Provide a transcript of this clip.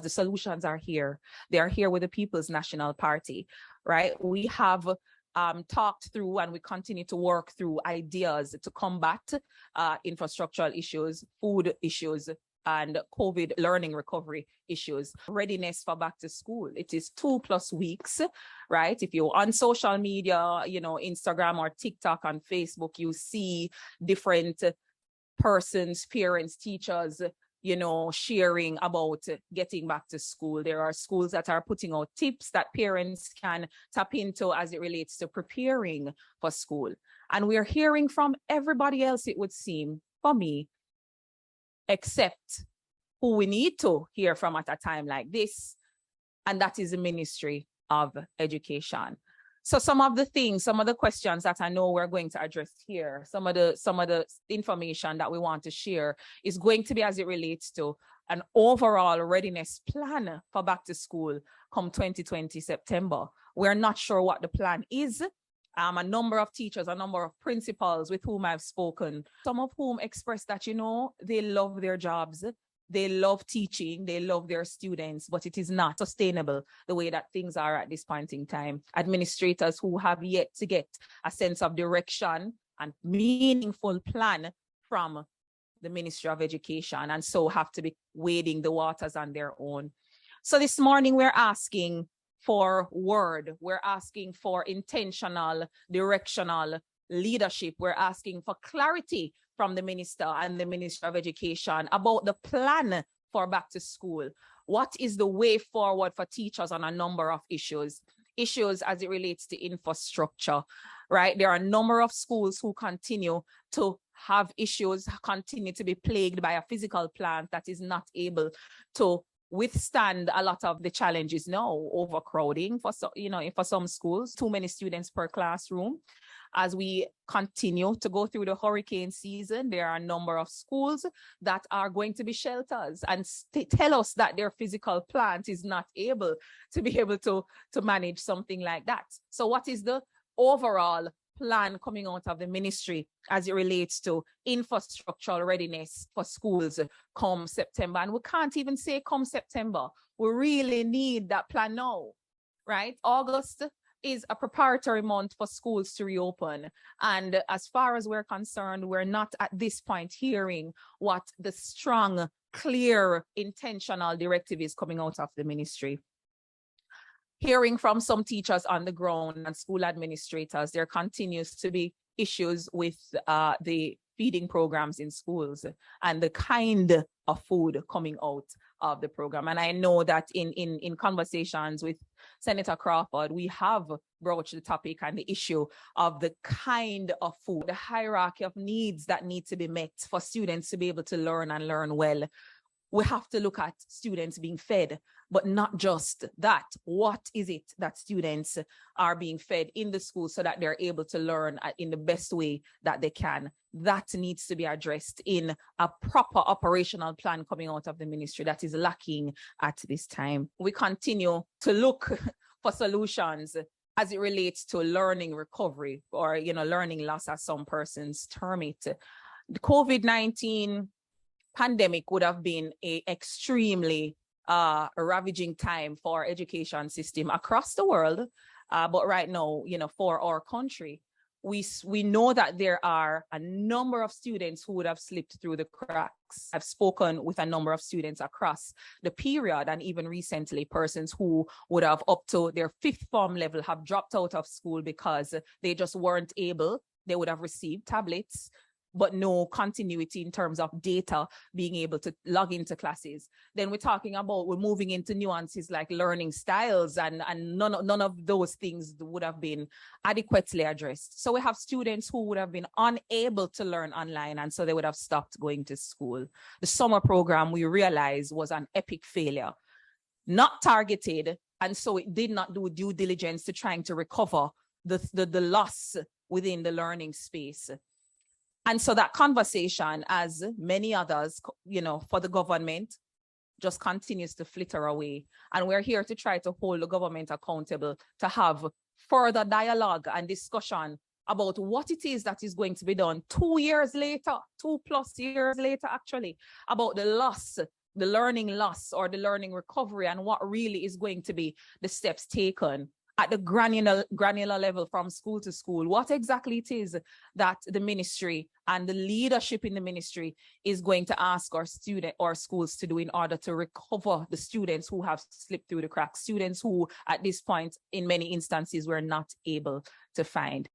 the solutions are here. They are here with the People's National Party, right? We have talked through and we continue to work through ideas to combat infrastructural issues, food issues, and COVID learning recovery issues. Readiness for back to school. It is 2+ weeks, right? If you're on social media, you know, Instagram or TikTok and Facebook, you see different persons, parents, teachers, you know, sharing about getting back to school. There are schools that are putting out tips that parents can tap into as it relates to preparing for school. And we're hearing from everybody else, it would seem, for me, except who we need to hear from at a time like this, and that is the Ministry of Education. So some of the questions that I know we're going to address here, some of the information that we want to share is going to be as it relates to an overall readiness plan for back to school come 2020 September. We're not sure what the plan is. A number of teachers, a number of principals with whom I've spoken, some of whom express that, you know, they love their jobs, they love teaching, they love their students, but it is not sustainable the way that things are at this point in time. Administrators who have yet to get a sense of direction and meaningful plan from the Ministry of Education, and so have to be wading the waters on their own. So this morning we're asking for word. We're asking for intentional, directional leadership. We're asking for clarity from the minister and the Ministry of Education about the plan for back to school. What is the way forward for teachers on a number of issues? Issues as it relates to infrastructure, right? There are a number of schools who continue to have issues, continue to be plagued by a physical plant that is not able to withstand a lot of the challenges now. Overcrowding for some schools, too many students per classroom. As we continue to go through the hurricane season, there are a number of schools that are going to be shelters and tell us that their physical plant is not able to manage something like that. So what is the overall plan coming out of the ministry as it relates to infrastructural readiness for schools come September? And we can't even say come September. We really need that plan now, right? August is a preparatory month for schools to reopen. And as far as we're concerned, we're not at this point hearing what the strong, clear, intentional directive is coming out of the ministry. Hearing from some teachers on the ground and school administrators, there continues to be issues with the feeding programs in schools and the kind of food coming out of the program. And I know that in conversations with Senator Crawford, we have broached the topic and the issue of the kind of food, the hierarchy of needs that need to be met for students to be able to learn and learn well. We have to look at students being fed, but not just that. What is it that students are being fed in the school so that they're able to learn in the best way that they can? That needs to be addressed in a proper operational plan coming out of the ministry that is lacking at this time. We continue to look for solutions as it relates to learning recovery or, learning loss, as some persons term it. The COVID-19 pandemic would have been an extremely ravaging time for education system across the world. But right now, for our country, we know that there are a number of students who would have slipped through the cracks. I've spoken with a number of students across the period, and even recently, persons who would have up to their 5th form level have dropped out of school because they just weren't able. They would have received tablets, but no continuity in terms of data being able to log into classes. Then we're moving into nuances like learning styles, and none of those things would have been adequately addressed. So we have students who would have been unable to learn online, and so they would have stopped going to school. The summer program, we realized, was an epic failure, not targeted, and so it did not do due diligence to trying to recover the loss within the learning space. And so that conversation, as many others, for the government, just continues to flitter away. And we're here to try to hold the government accountable, to have further dialogue and discussion about what it is that is going to be done 2 years later, 2+ years later, actually, about the loss the learning loss or the learning recovery, and what really is going to be the steps taken at the granular level from school to school, what exactly it is that the ministry and the leadership in the ministry is going to ask our schools to do in order to recover the students who have slipped through the cracks, students who at this point in many instances were not able to find